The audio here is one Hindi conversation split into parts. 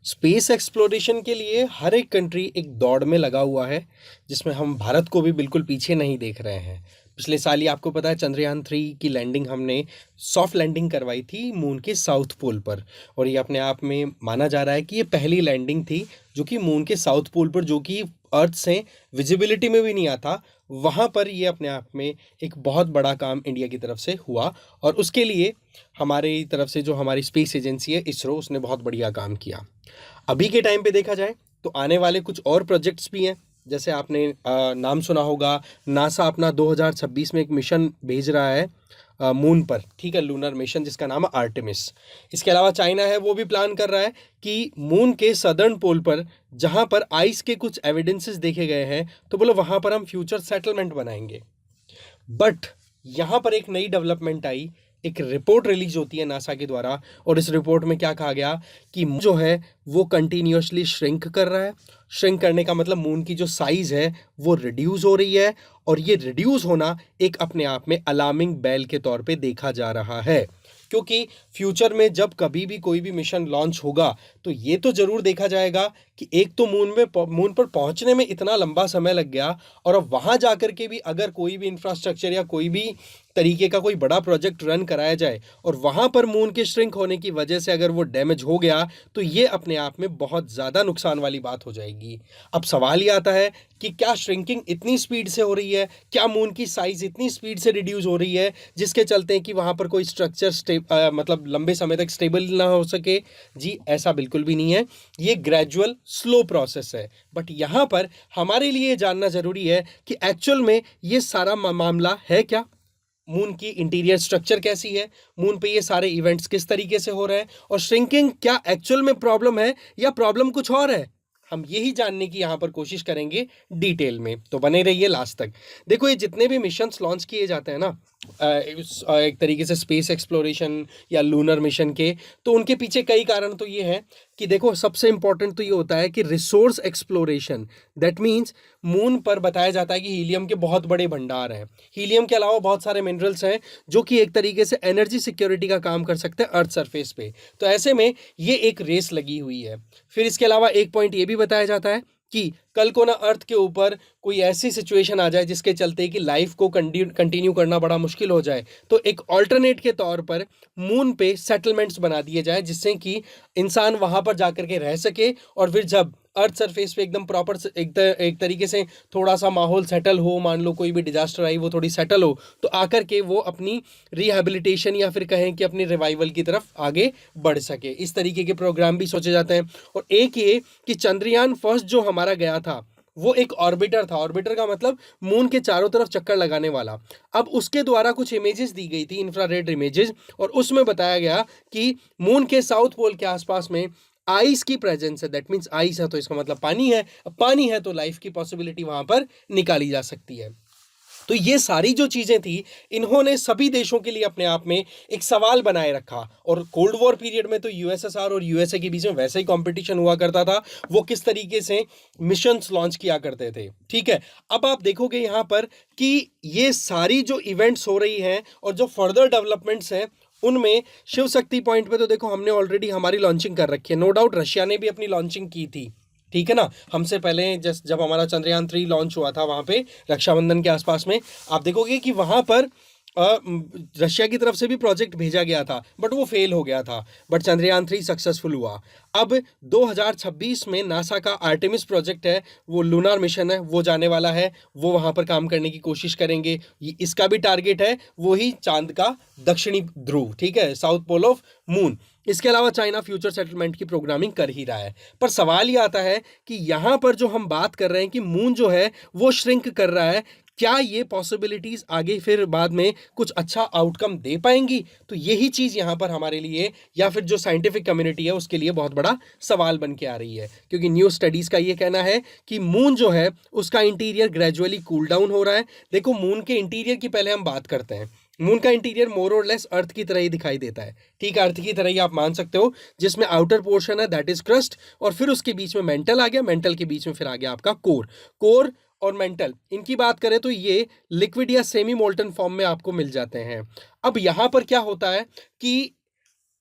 स्पेस एक्सप्लोरेशन के लिए हर एक कंट्री एक दौड़ में लगा हुआ है, जिसमें हम भारत को भी बिल्कुल पीछे नहीं देख रहे हैं। पिछले साल ही आपको पता है चंद्रयान 3 की लैंडिंग हमने सॉफ्ट लैंडिंग करवाई थी मून के साउथ पोल पर। और ये अपने आप में माना जा रहा है कि ये पहली लैंडिंग थी जो कि मून के साउथ पोल पर, जो कि अर्थ से विजिबिलिटी में भी नहीं आता, वहाँ पर ये अपने आप में एक बहुत बड़ा काम इंडिया की तरफ से हुआ। और उसके लिए हमारी तरफ से जो हमारी स्पेस एजेंसी है इसरो, उसने बहुत बढ़िया काम किया। अभी के टाइम पे देखा जाए तो आने वाले कुछ और प्रोजेक्ट्स भी हैं। जैसे आपने नाम सुना होगा, नासा अपना 2026 में एक मिशन भेज रहा है मून पर, ठीक है, लूनर मिशन, जिसका नाम है आर्टेमिस। इसके अलावा चाइना है, वो भी प्लान कर रहा है कि मून के सदर्न पोल पर जहाँ पर आइस के कुछ एविडेंसेस देखे गए हैं, तो बोलो वहाँ पर हम फ्यूचर सेटलमेंट बनाएंगे। बट यहाँ पर एक नई डेवलपमेंट आई, एक रिपोर्ट रिलीज होती है नासा के द्वारा, और इस रिपोर्ट में क्या कहा गया कि मून जो है वो कंटिन्यूअसली श्रिंक कर रहा है। श्रिंक करने का मतलब मून की जो साइज है वो रिड्यूस हो रही है, और ये रिड्यूस होना एक अपने आप में अलार्मिंग बेल के तौर पे देखा जा रहा है। क्योंकि फ्यूचर में जब कभी भी कोई भी मिशन लॉन्च होगा तो ये तो जरूर देखा जाएगा कि एक तो मून पर पहुंचने में इतना लंबा समय लग गया, और अब वहां जाकर के भी अगर कोई भी इंफ्रास्ट्रक्चर या कोई भी तरीके का कोई बड़ा प्रोजेक्ट रन कराया जाए और वहां पर मून के श्रिंक होने की वजह से अगर वो डैमेज हो गया, तो ये अपने आप में बहुत ज़्यादा नुकसान वाली बात हो जाएगी। अब सवाल ये आता है कि क्या श्रिंकिंग इतनी स्पीड से हो रही है, क्या मून की साइज इतनी स्पीड से रिड्यूस हो रही है जिसके चलते कि वहां पर कोई स्ट्रक्चर मतलब लंबे समय तक स्टेबल ना हो सके? जी ऐसा बिल्कुल भी नहीं है, ये ग्रेजुअल स्लो प्रोसेस है। बट यहाँ पर हमारे लिए जानना जरूरी है कि एक्चुअल में ये सारा मामला है क्या, मून की इंटीरियर स्ट्रक्चर कैसी है, मून पे ये सारे इवेंट्स किस तरीके से हो रहे हैं, और श्रिंकिंग क्या एक्चुअल में प्रॉब्लम है या प्रॉब्लम कुछ और है। हम यही जानने की यहाँ पर कोशिश करेंगे डिटेल में, तो बने रहिए लास्ट तक। देखो, ये जितने भी मिशंस लॉन्च किए जाते हैं ना, एक तरीके से स्पेस एक्सप्लोरेशन या लूनर मिशन के, तो उनके पीछे कई कारण तो ये हैं कि देखो, सबसे इंपॉर्टेंट तो ये होता है कि resource exploration. That means moon पर बताया जाता है कि हीलियम के बहुत बड़े भंडार हैं। हीलियम के अलावा बहुत सारे मिनरल्स हैं जो कि एक तरीके से एनर्जी सिक्योरिटी का काम कर सकते हैं अर्थ सरफेस पे। तो ऐसे में ये एक रेस लगी हुई है। फिर इसके अलावा एक पॉइंट ये भी बताया जाता है कि कल को ना अर्थ के ऊपर कोई ऐसी सिचुएशन आ जाए जिसके चलते कि लाइफ को कंटिन्यू करना बड़ा मुश्किल हो जाए, तो एक ऑल्टरनेट के तौर पर मून पे सेटलमेंट्स बना दिए जाए, जिससे कि इंसान वहां पर जाकर के रह सके, और फिर जब अर्थ सरफेस पे एकदम प्रॉपर एक तरीके से थोड़ा सा माहौल सेटल हो, मान लो कोई भी डिजास्टर आई वो थोड़ी सेटल हो, तो आकर के वो अपनी रिहेबिलिटेशन या फिर कहें कि अपनी रिवाइवल की तरफ आगे बढ़ सके। इस तरीके के प्रोग्राम भी सोचे जाते हैं। और एक ये कि चंद्रयान फर्स्ट जो हमारा गया था वो एक ऑर्बिटर था। ऑर्बिटर का मतलब मून के चारों तरफ चक्कर लगाने वाला। अब उसके द्वारा कुछ इमेजेस दी गई थी, इंफ्रारेड इमेजेस, और उसमें बताया गया कि मून के साउथ पोल के आसपास में आइस की प्रेजेंस है। दैट मीन्स आइस है तो इसका मतलब पानी है। अब पानी है तो लाइफ की पॉसिबिलिटी वहां पर निकाली जा सकती है। तो ये सारी जो चीजें थी, इन्होंने सभी देशों के लिए अपने आप में एक सवाल बनाए रखा। और कोल्ड वॉर पीरियड में तो यूएसएसआर और यूएसए के बीच में वैसे ही कंपटीशन हुआ करता था, वो किस तरीके से मिशंस लॉन्च किया करते थे। ठीक है, अब आप देखोगे यहां पर कि ये सारी जो इवेंट्स हो रही हैं और जो फर्दर डेवलपमेंट्स हैं, उनमें शिव शक्ति पॉइंट पे तो देखो हमने ऑलरेडी हमारी लॉन्चिंग कर रखी है। नो डाउट रशिया ने भी अपनी लॉन्चिंग की थी, ठीक है ना, हमसे पहले। जब हमारा चंद्रयान 3 लॉन्च हुआ था वहां पे रक्षाबंधन के आसपास में, आप देखोगे कि वहां पर रशिया की तरफ से भी प्रोजेक्ट भेजा गया था, बट वो फेल हो गया था। बट चंद्रयान 3 सक्सेसफुल हुआ। अब 2026 में नासा का आर्टेमिस प्रोजेक्ट है, वो लूनार मिशन है, वो जाने वाला है, वो वहां पर काम करने की कोशिश करेंगे। इसका भी टारगेट है वही चांद का दक्षिणी ध्रुव, ठीक है, साउथ पोल ऑफ मून। इसके अलावा चाइना फ्यूचर सेटलमेंट की प्रोग्रामिंग कर ही रहा है। पर सवाल ये आता है कि यहां पर जो हम बात कर रहे हैं कि मून जो है वो श्रिंक कर रहा है, क्या ये पॉसिबिलिटीज आगे फिर बाद में कुछ अच्छा आउटकम दे पाएंगी? तो यही चीज यहां पर हमारे लिए या फिर जो साइंटिफिक कम्युनिटी है उसके लिए बहुत बड़ा सवाल बन के आ रही है। क्योंकि न्यू स्टडीज का ये कहना है कि मून जो है उसका इंटीरियर ग्रेजुअली कूल डाउन हो रहा है। देखो, मून के इंटीरियर की पहले हम बात करते हैं। मून का इंटीरियर मोर और लेस अर्थ की तरह ही दिखाई देता है, ठीक है, अर्थ की तरह ही आप मान सकते हो, जिसमें आउटर पोर्शन है दैट इज क्रस्ट, और फिर उसके बीच में मेंटल आ गया, मेंटल के बीच में फिर आ गया आपका कोर। कोर और मेंटल, इनकी बात करें तो ये लिक्विड या सेमी मोल्टन फॉर्म में आपको मिल जाते हैं। अब यहां पर क्या होता है कि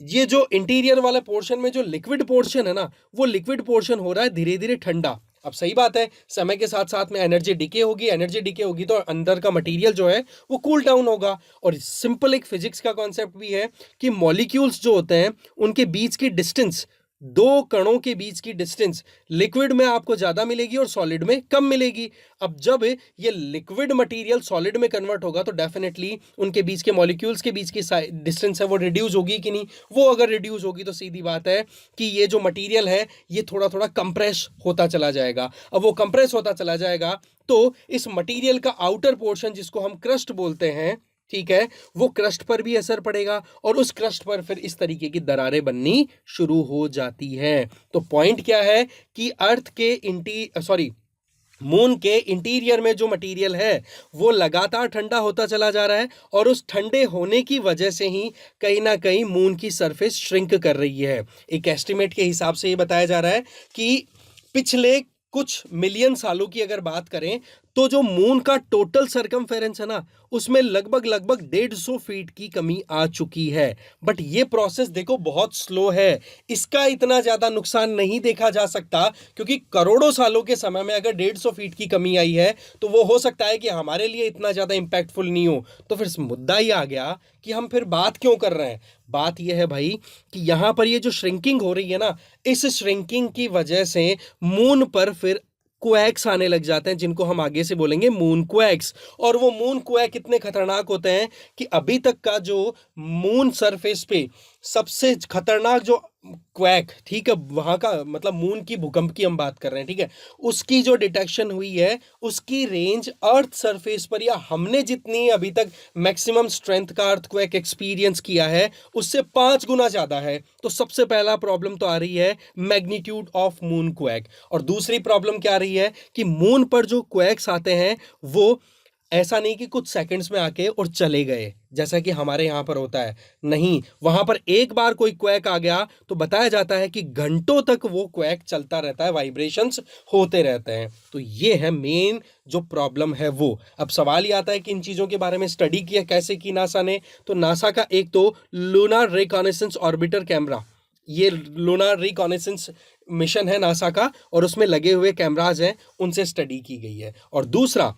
ये जो इंटीरियर वाला पोर्शन में जो लिक्विड पोर्शन है ना, वो लिक्विड पोर्शन हो रहा है धीरे धीरे ठंडा। अब सही बात है, समय के साथ साथ में एनर्जी डिके होगी तो अंदर का मटेरियल जो है वो कूल डाउन होगा। और सिंपल एक फिजिक्स का कॉन्सेप्ट भी है कि मॉलिक्यूल्स जो होते हैं उनके बीच की डिस्टेंस, दो कणों के बीच की डिस्टेंस लिक्विड में आपको ज्यादा मिलेगी और सॉलिड में कम मिलेगी। अब जब ये लिक्विड मटेरियल सॉलिड में कन्वर्ट होगा तो डेफिनेटली उनके बीच के मॉलिक्यूल्स के बीच की डिस्टेंस है वो रिड्यूस होगी कि नहीं। वो अगर रिड्यूस होगी तो सीधी बात है कि ये जो मटेरियल है ये थोड़ा थोड़ा कंप्रेस होता चला जाएगा। अब वो कंप्रेस होता चला जाएगा तो इस मटेरियल का आउटर पोर्शन जिसको हम क्रस्ट बोलते हैं, ठीक है, वो क्रस्ट पर भी असर पड़ेगा और उस क्रस्ट पर फिर इस तरीके की दरारें बननी शुरू हो जाती है। तो पॉइंट क्या है कि अर्थ के मून के इंटीरियर में जो मटेरियल है वो लगातार ठंडा होता चला जा रहा है और उस ठंडे होने की वजह से ही कहीं ना कहीं मून की सरफेस श्रिंक कर रही है। एक एस्टिमेट के हिसाब से ये बताया जा रहा है कि पिछले कुछ मिलियन सालों की अगर बात करें तो जो मून का टोटल सरकमफेरेंस है ना, उसमें लगभग लगभग 150 फीट की कमी आ चुकी है। बट ये प्रोसेस देखो बहुत स्लो है, इसका इतना ज्यादा नुकसान नहीं देखा जा सकता क्योंकि करोड़ों सालों के समय में अगर 150 फीट की कमी आई है तो वो हो सकता है कि हमारे लिए इतना ज्यादा इंपैक्टफुल नहीं हो। तो फिर मुद्दा ही आ गया कि हम फिर बात क्यों कर रहे हैं। बात यह है भाई कि यहां पर ये जो श्रिंकिंग हो रही है ना, इस श्रिंकिंग की वजह से मून पर फिर क्वैक्स आने लग जाते हैं जिनको हम आगे से बोलेंगे मून क्वैक्स। और वो मून क्वैक इतने खतरनाक होते हैं कि अभी तक का जो मून सरफेस पे सबसे खतरनाक जो क्वैक, ठीक है, वहां का मतलब मून की भूकंप की हम बात कर रहे हैं, ठीक है, उसकी जो डिटेक्शन हुई है उसकी रेंज अर्थ सरफेस पर या हमने जितनी अभी तक मैक्सिमम स्ट्रेंथ का अर्थक्वेक एक्सपीरियंस किया है उससे 5 गुना ज्यादा है। तो सबसे पहला प्रॉब्लम तो आ रही है मैग्नीट्यूड ऑफ मून क्वैक। और दूसरी प्रॉब्लम क्या आ रही है कि मून पर जो क्वैक्स आते हैं वो ऐसा नहीं कि कुछ सेकंड्स में आके और चले गए जैसा कि हमारे यहाँ पर होता है, नहीं, वहां पर एक बार कोई क्वैक आ गया तो बताया जाता है कि घंटों तक वो क्वैक चलता रहता है, वाइब्रेशंस होते रहते हैं। तो ये है मेन जो प्रॉब्लम है वो। अब सवाल ये आता है कि इन चीजों के बारे में स्टडी किया कैसे की नासा ने। तो नासा का एक तो लूनार रिकॉनेसेंस ऑर्बिटर कैमरा, ये लूनार रिकॉनेसेंस मिशन है नासा का और उसमें लगे हुए कैमराज हैं उनसे स्टडी की गई है। और दूसरा,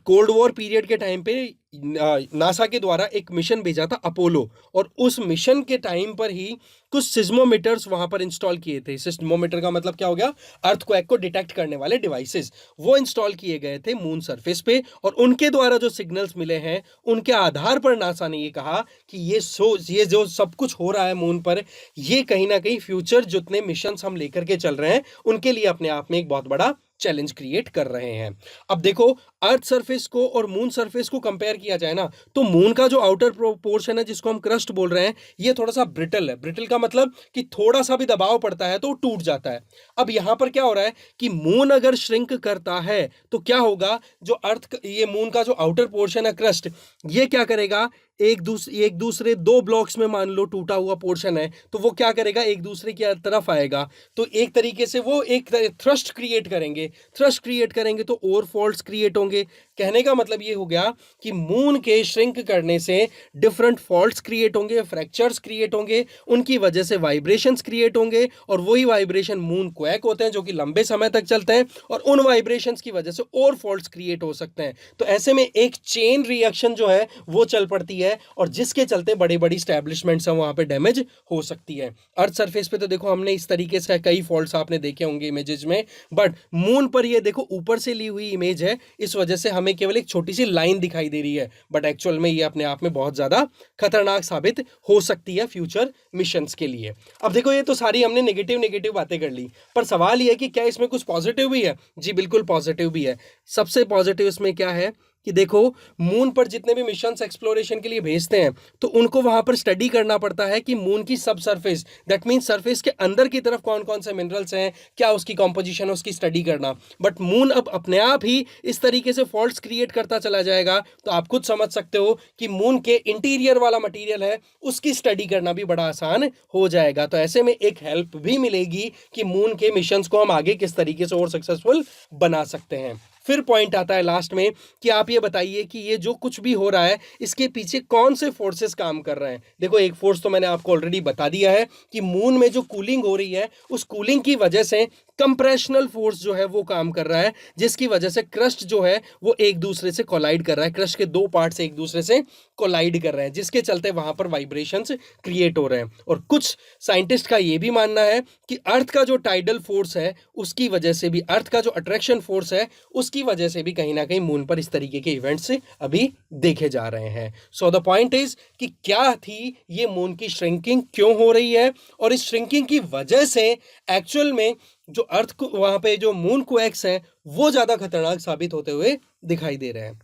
कोल्ड वॉर पीरियड के टाइम पे नासा के द्वारा एक मिशन भेजा था अपोलो, और उस मिशन के टाइम पर ही कुछ सिस्मोमीटर्स वहां पर इंस्टॉल किए थे। सिस्मोमीटर का मतलब क्या हो गया, अर्थक्वेक को डिटेक्ट करने वाले डिवाइसेस, वो इंस्टॉल किए गए थे मून सरफेस पे। और उनके द्वारा जो सिग्नल्स मिले हैं उनके आधार पर नासा ने ये कहा कि ये जो सब कुछ हो रहा है मून पर, ये कहीं ना कहीं फ्यूचर जितने मिशन हम लेकर के चल रहे हैं उनके लिए अपने आप में एक बहुत बड़ा चैलेंज क्रिएट कर रहे हैं। अब देखो, अर्थ सरफेस को और मून सरफेस को कंपेयर किया जाए ना तो मून का जो आउटर पोर्शन है जिसको हम क्रस्ट बोल रहे हैं ये थोड़ा सा ब्रिटल है। ब्रिटल का मतलब कि थोड़ा सा भी दबाव पड़ता है तो टूट जाता है। अब यहां पर क्या हो रहा है कि मून अगर श्रिंक करता है तो क्या होगा, जो ये मून का जो आउटर पोर्शन है क्रस्ट, ये क्या करेगा, एक दूसरे दो ब्लॉक्स में मान लो टूटा हुआ पोर्शन है तो वो क्या करेगा, एक दूसरे की तरफ आएगा। तो एक तरीके से वो एक थ्रस्ट क्रिएट करेंगे तो और फॉल्ट्स क्रिएट होंगे। कहने का मतलब ये हो गया कि मून के श्रिंक करने से डिफरेंट फॉल्ट्स क्रिएट होंगे, फ्रैक्चर्स क्रिएट होंगे, उनकी वजह से वाइब्रेशंस क्रिएट होंगे और वही वाइब्रेशन मून क्वैक होते हैं जो कि लंबे समय तक चलते हैं और उन वाइब्रेशंस की वजह से और फॉल्ट्स क्रिएट हो सकते हैं। तो ऐसे में एक चेन रिएक्शन जो है वो चल पड़ती है और जिसके चलते बड़ी बड़ी स्टैब्लिशमेंट्स हैं वहां पे डैमेज हो सकती है। अर्थ सरफेस पे तो देखो हमने इस तरीके से कई फॉल्ट्स आपने देखे होंगे इमेजेस में, बट मून पर ये देखो ऊपर से ली हुई इमेज है, इस वजह से हमें केवल एक छोटी सी लाइन दिखाई दे रही है, बट एक्चुअल में ये अपने आप में बहुत ज्यादा खतरनाक साबित हो सकती है फ्यूचर मिशंस के लिए। अब देखो ये तो सारी हमने नेगेटिव नेगेटिव बातें कर ली, पर सवाल ये है कि क्या इसमें कुछ पॉजिटिव भी है। जी बिल्कुल पॉजिटिव भी है। सबसे पॉजिटिव इसमें क्या है कि देखो, मून पर जितने भी मिशंस एक्सप्लोरेशन के लिए भेजते हैं तो उनको वहां पर स्टडी करना पड़ता है कि मून की सब सरफेस, दैट मीन सरफेस के अंदर की तरफ कौन कौन से मिनरल्स हैं, क्या उसकी कॉम्पोजिशन है, उसकी स्टडी करना। बट मून अब अपने आप ही इस तरीके से फॉल्ट्स क्रिएट करता चला जाएगा तो आप खुद समझ सकते हो कि मून के इंटीरियर वाला मटीरियल है उसकी स्टडी करना भी बड़ा आसान हो जाएगा। तो ऐसे में एक हेल्प भी मिलेगी कि मून के मिशंस को हम आगे किस तरीके से और सक्सेसफुल बना सकते हैं। फिर पॉइंट आता है लास्ट में कि आप ये बताइए कि ये जो कुछ भी हो रहा है इसके पीछे कौन से फोर्सेस काम कर रहे हैं। देखो, एक फोर्स तो मैंने आपको ऑलरेडी बता दिया है कि मून में जो कूलिंग हो रही है उस कूलिंग की वजह से कंप्रेशनल फोर्स जो है वो काम कर रहा है, जिसकी वजह से क्रस्ट जो है वो एक दूसरे से कोलाइड कर रहा है, क्रस्ट के दो पार्ट से एक दूसरे से कोलाइड कर रहे हैं, जिसके चलते वहां पर वाइब्रेशंस क्रिएट हो रहे हैं। और कुछ साइंटिस्ट का ये भी मानना है कि अर्थ का जो टाइडल फोर्स है उसकी वजह से भी, अर्थ का जो अट्रैक्शन फोर्स है उसकी वजह से भी कहीं ना कहीं मून पर इस तरीके के इवेंट्स अभी देखे जा रहे हैं। सो द पॉइंट इज कि क्या थी ये मून की श्रिंकिंग, क्यों हो रही है, और इस श्रिंकिंग की वजह से एक्चुअल में जो अर्थ को वहां पे जो मून क्वेक्स हैं वो ज्यादा खतरनाक साबित होते हुए दिखाई दे रहे हैं।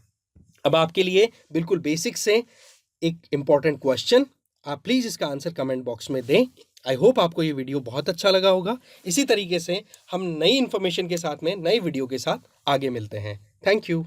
अब आपके लिए बिल्कुल बेसिक से एक इंपॉर्टेंट क्वेश्चन, आप प्लीज इसका आंसर कमेंट बॉक्स में दें। आई होप आपको ये वीडियो बहुत अच्छा लगा होगा। इसी तरीके से हम नई इंफॉर्मेशन के साथ में नई वीडियो के साथ आगे मिलते हैं। Thank you.